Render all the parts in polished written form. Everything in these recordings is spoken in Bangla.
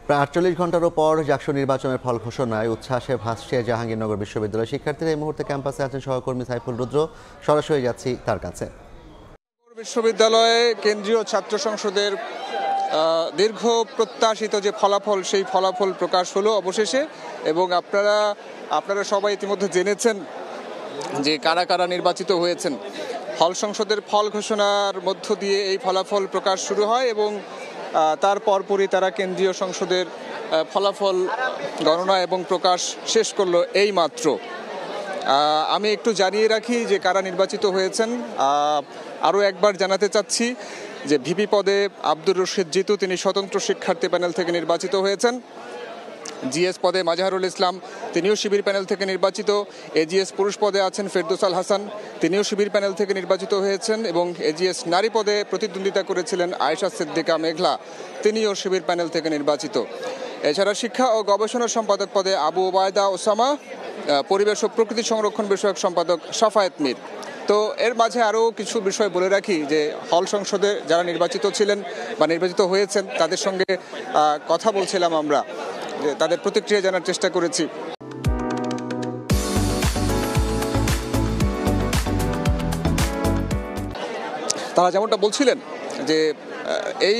প্রায় ৪৮ ঘন্টারও পর জাকসু নির্বাচনের ফল ঘোষণায় উচ্ছ্বাসে ভাসছে জাহাঙ্গীরনগর বিশ্ববিদ্যালয়ের শিক্ষার্থীরা। এই মুহূর্তে ক্যাম্পাসে আছেন সহকর্মী সাইফুল রুদ্র। সরাসরি যাচ্ছি তার কাছে। বিশ্ববিদ্যালয়ে কেন্দ্রীয় ছাত্র সংসদের দীর্ঘ প্রত্যাশিত যে ফলাফল, সেই ফলাফল প্রকাশ হলো অবশেষে। এবং আপনারা সবাই ইতিমধ্যে জেনেছেন যে কারা কারা নির্বাচিত হয়েছেন। হল সংসদের ফল ঘোষণার মধ্য দিয়ে এই ফলাফল প্রকাশ শুরু হয় এবং তার পরপরই তারা কেন্দ্রীয় সংসদের ফলাফল গণনা এবং প্রকাশ শেষ করলো এই মাত্র। আমি একটু জানিয়ে রাখি যে কারা নির্বাচিত হয়েছেন। আরও একবার জানাতে চাচ্ছি যে ভিপি পদে আব্দুর রশিদ জিতু, তিনি স্বতন্ত্র শিক্ষার্থী প্যানেল থেকে নির্বাচিত হয়েছেন। জিএস পদে মাজহারুল ইসলাম, তিনিও শিবির প্যানেল থেকে নির্বাচিত। এজিএস পুরুষ পদে আছেন ফেরদৌস আল হাসান, তিনিও শিবির প্যানেল থেকে নির্বাচিত হয়েছেন। এবং এজিএস নারী পদে প্রতিদ্বন্দ্বিতা করেছিলেন আয়েশা সিদ্দিকা মেঘলা, তিনিও শিবির প্যানেল থেকে নির্বাচিত। এছাড়া শিক্ষা ও গবেষণা সম্পাদক পদে আবু ওবায়দা ওসামা, পরিবেশ ও প্রকৃতি সংরক্ষণ বিষয়ক সম্পাদক সাফায়েত মীর। তো এর মাঝে আরও কিছু বিষয় বলে রাখি যে হল সংসদে যারা নির্বাচিত ছিলেন বা নির্বাচিত হয়েছেন তাদের সঙ্গে কথা বলছিলাম আমরা, তাদের প্রতিক্রিয়া জানার চেষ্টা করেছি। তারা যেমনটা বলছিলেন যে এই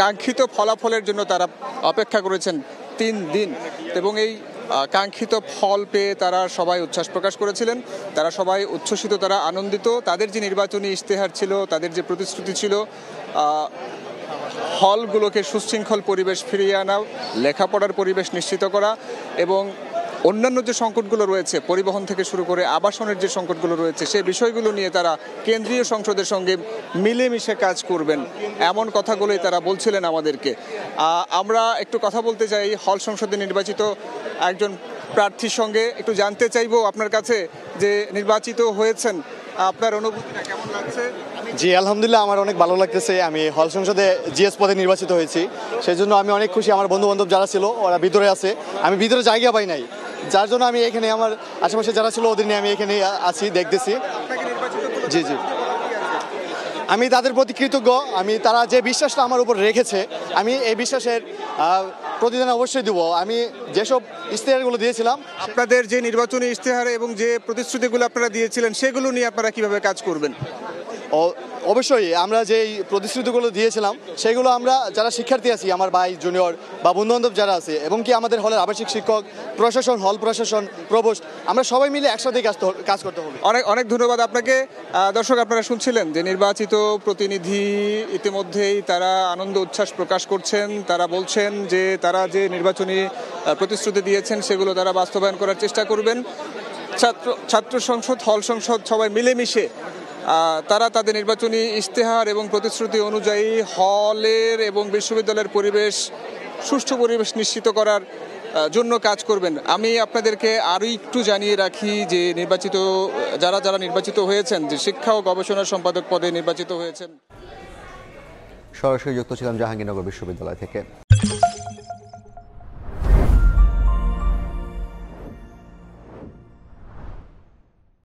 কাঙ্ক্ষিত ফলাফলের জন্য তারা অপেক্ষা করেছেন 3 দিন এবং এই কাঙ্ক্ষিত ফল পেয়ে তারা সবাই উচ্ছ্বাস প্রকাশ করেছিলেন। তারা সবাই উচ্ছ্বসিত, তারা আনন্দিত। তাদের যে নির্বাচনী ইশতেহার ছিল, তাদের যে প্রতিশ্রুতি ছিল, হলগুলোকে সুশৃঙ্খল পরিবেশ ফিরিয়ে আনা, লেখাপড়ার পরিবেশ নিশ্চিত করা এবং অন্যান্য যে সংকটগুলো রয়েছে, পরিবহন থেকে শুরু করে আবাসনের যে সংকটগুলো রয়েছে, সেই বিষয়গুলো নিয়ে তারা কেন্দ্রীয় সংসদের সঙ্গে মিলেমিশে কাজ করবেন, এমন কথাগুলোই তারা বলছিলেন আমাদেরকে। আমরা একটু কথা বলতে চাই হল সংসদে নির্বাচিত একজন প্রার্থীর সঙ্গে। একটু জানতে চাইবো আপনার কাছে যে নির্বাচিত হয়েছেন, আপনার অনুভূতিটা কেমন লাগছে? জি, আলহামদুলিল্লাহ, আমার অনেক ভালো লাগতেছে। আমি হল সংসদে জিএস পদে নির্বাচিত হয়েছি, সেই জন্য আমি অনেক খুশি। আমার বন্ধু বান্ধব যারা ছিল ওরা ভিতরে আছে, আমি ভিতরে জায়গা পাই নাই, যার জন্য আমি এখানে আমার আশেপাশে যারা ছিল ওদের নিয়ে আমি এখানে আছি, দেখতেছি। জি জি, আমি তাদের প্রতি কৃতজ্ঞ। তারা যে বিশ্বাসটা আমার উপর রেখেছে, আমি এই বিশ্বাসের প্রতিদান অবশ্যই দেবো। আমি যেসব ইশতেহারগুলো দিয়েছিলাম, আপনাদের যে নির্বাচনী ইশতেহার এবং যে প্রতিশ্রুতিগুলো আপনারা দিয়েছিলেন, সেগুলো নিয়ে আপনারা কিভাবে কাজ করবেন? অবশ্যই আমরা যে প্রতিশ্রুতিগুলো দিয়েছিলাম সেগুলো আমরা যারা শিক্ষার্থী আছি, আমার ভাই জুনিয়র বা বন্ধুবান্ধব যারা আছে, এবং কি আমাদের হলের আবাসিক শিক্ষক, প্রশাসন, হল প্রশাসন, প্রভোস্ট, আমরা সবাই মিলে একসাথে কাজ করতে হবে। অনেক অনেক ধন্যবাদ আপনাকে। দর্শক, আপনারা শুনছিলেন যে নির্বাচিত প্রতিনিধি ইতিমধ্যেই তারা আনন্দ উচ্ছ্বাস প্রকাশ করছেন। তারা বলছেন যে তারা যে নির্বাচনী প্রতিশ্রুতি দিয়েছেন সেগুলো তারা বাস্তবায়ন করার চেষ্টা করবেন। ছাত্র সংসদ, হল সংসদ সবাই মিলেমিশে তারা তাদের নির্বাচনী ইশতেহার এবং প্রতিশ্রুতি অনুযায়ী হলের এবং বিশ্ববিদ্যালয়ের পরিবেশ, সুষ্ঠু পরিবেশ নিশ্চিত করার জন্য কাজ করবেন। আমি আপনাদেরকে আরও একটু জানিয়ে রাখি যে যারা নির্বাচিত হয়েছেন, যে শিক্ষা ও গবেষণা সম্পাদক পদে নির্বাচিত হয়েছেন। সরাসরি যুক্ত ছিলাম জাহাঙ্গীরনগর বিশ্ববিদ্যালয় থেকে।